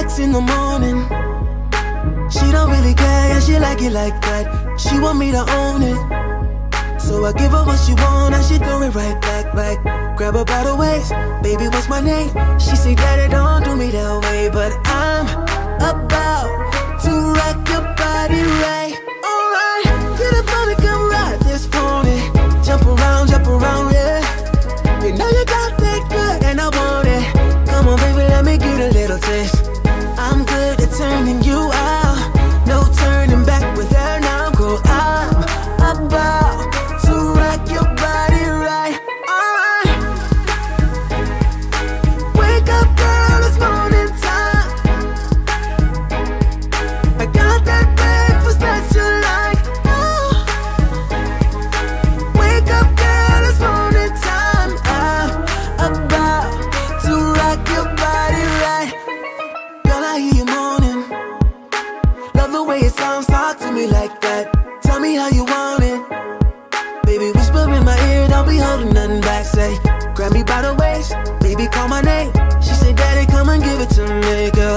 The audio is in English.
6 in the morning. She don't really care, yeah, she like it like that. She want me to own it. So I give her what she want and she throw it right back, like grab her by the waist, baby, what's my name? She say, daddy, don't do me that way, but I'm about to rock your body right. Alright, get up on it, come ride this pony. Jump around, yeah. You know you got that good and I want it. Come on, baby, let me get a little taste. I'm good at turning you out. No turning back with her now, girl. I'm about to rock your body right. Alright. Wake up, girl, it's morning time. I got that breakfast that you like. Oh. Wake up, girl, it's morning time. I'm about to rock your body right. Girl, I hear you moaning. Love the way it sounds, talk to me like that. Tell me how you want it. Baby, whisper in my ear, don't be holding nothing back. Say, grab me by the waist, baby, call my name. She said, daddy, come and give it to me, girl.